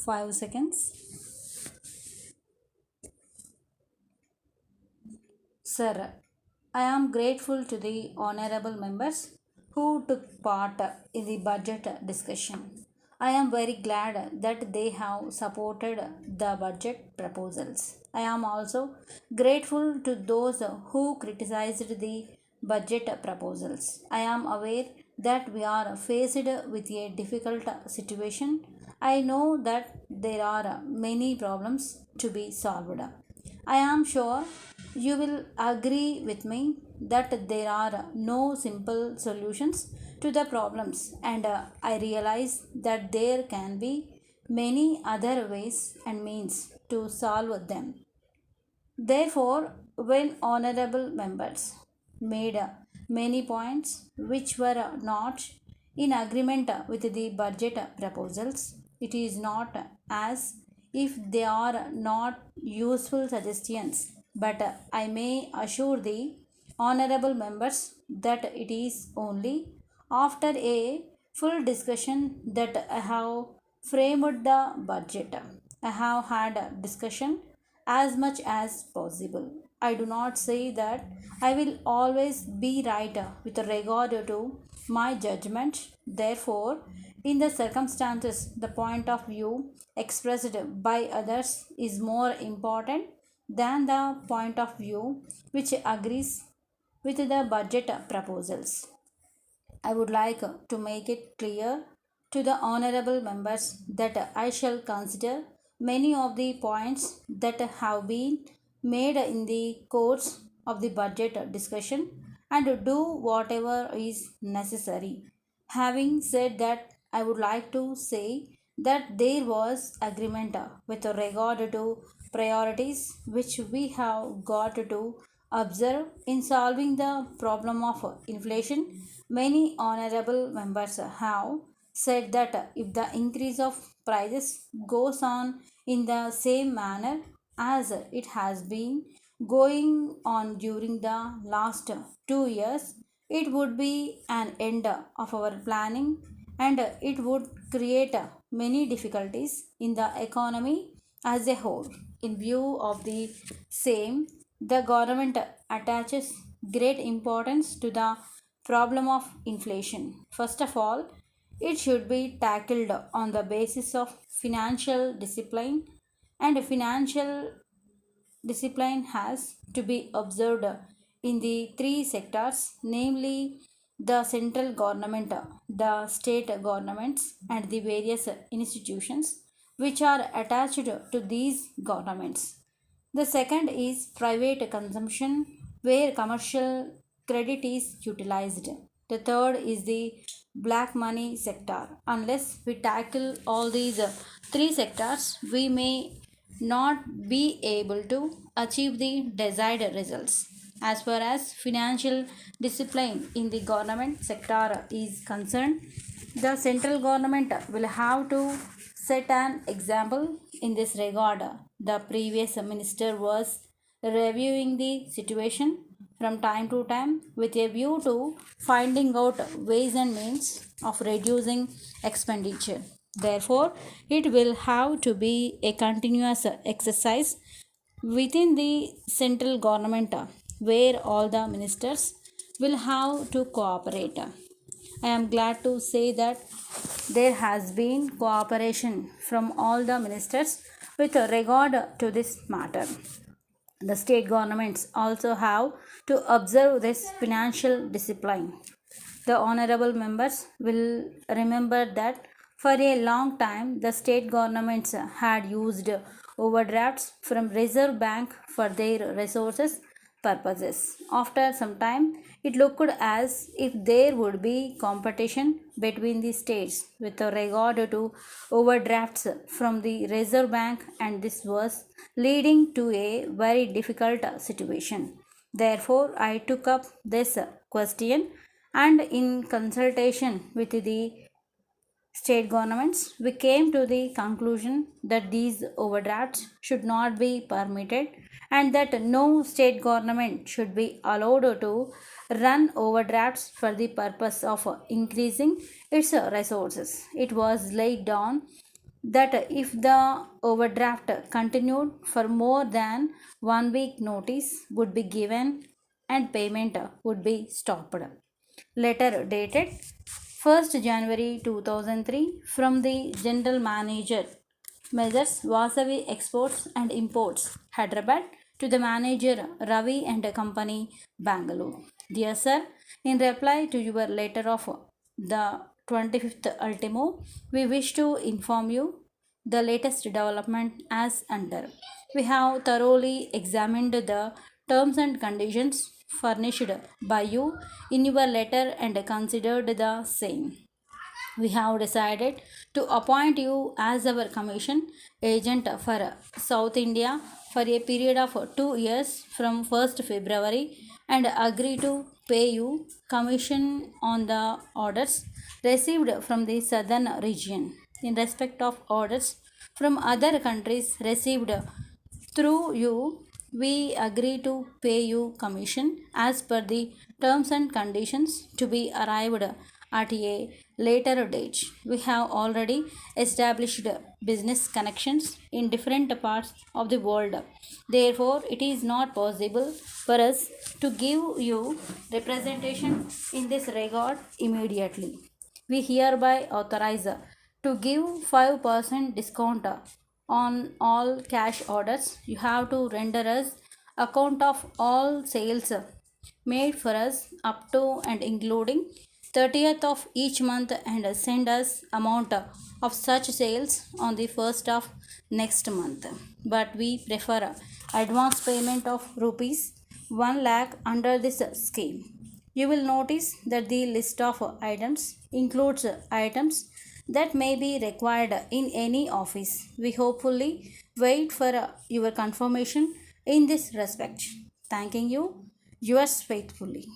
5 seconds. Sir, I am grateful to the honorable members who took part in the budget discussion. I am very glad that they have supported the budget proposals. I am also grateful to those who criticized the budget proposals. I am aware that we are faced with a difficult situation. I know that there are many problems to be solved. I am sure you will agree with me that there are no simple solutions to the problems, and I realize that there can be many other ways and means to solve them. Therefore, when honorable members made many points which were not in agreement with the budget proposals, it is not as if they are not useful suggestions, but I may assure the honorable members that it is only after a full discussion that I have framed the budget. I have had a discussion as much as possible. I do not say that I will always be right with regard to my judgment. Therefore, in the circumstances, the point of view expressed by others is more important than the point of view which agrees with the budget proposals. I would like to make it clear to the honorable members that I shall consider many of the points that have been made in the course of the budget discussion and do whatever is necessary. Having said that, I would like to say that there was agreement with regard to priorities which we have got to observe in solving the problem of inflation. Many honorable members have said that if the increase of prices goes on in the same manner as it has been going on during the last 2 years, it would be an end of our planning and it would create many difficulties in the economy as a whole. In view of the same, the government attaches great importance to the problem of inflation. First of all, it should be tackled on the basis of financial discipline, and financial discipline has to be observed in the three sectors, namely the central government, the state governments, and the various institutions which are attached to these governments. The second is private consumption, where commercial credit is utilized. The third is the black money sector. Unless we tackle all these three sectors, we may not be able to achieve the desired results. As far as financial discipline in the government sector is concerned, the central government will have to set an example in this regard. The previous minister was reviewing the situation from time to time with a view to finding out ways and means of reducing expenditure. Therefore, it will have to be a continuous exercise within the central government where all the ministers will have to cooperate. I am glad to say that there has been cooperation from all the ministers with regard to this matter. The state governments also have to observe this financial discipline. The honorable members will remember that for a long time the state governments had used overdrafts from Reserve Bank for their resources purposes. After some time, it looked as if there would be competition between the states with regard to overdrafts from the Reserve Bank, and this was leading to a very difficult situation. Therefore, I took up this question, and in consultation with the state governments, we came to the conclusion that these overdrafts should not be permitted and that no state government should be allowed to run overdrafts for the purpose of increasing its resources. It was laid down that if the overdraft continued for more than 1 week, notice would be given and payment would be stopped. Letter dated 1st January 2003 from the General Manager, Measures Vasavi Exports and Imports, Hyderabad, to the Manager Ravi and Company, Bangalore. Dear Sir, in reply to your letter of the 25th ultimo, we wish to inform you the latest development as under. We have thoroughly examined the terms and conditions furnished by you in your letter and considered the same. We have decided to appoint you as our commission agent for South India for a period of 2 years from 1st February and agree to pay you commission on the orders received from the southern region. In respect of orders from other countries received through you, we agree to pay you commission as per the terms and conditions to be arrived at a later date. We have already established business connections in different parts of the world. Therefore, it is not possible for us to give you representation in this regard immediately. We hereby authorize to give 5% discount on all cash orders. You have to render us account of all sales made for us up to and including 30th of each month and send us amount of such sales on the first of next month. But we prefer advance payment of rupees 1 lakh under this scheme. You will notice that the list of items includes items that may be required in any office. We hopefully wait for your confirmation in this respect. Thanking you, yours faithfully.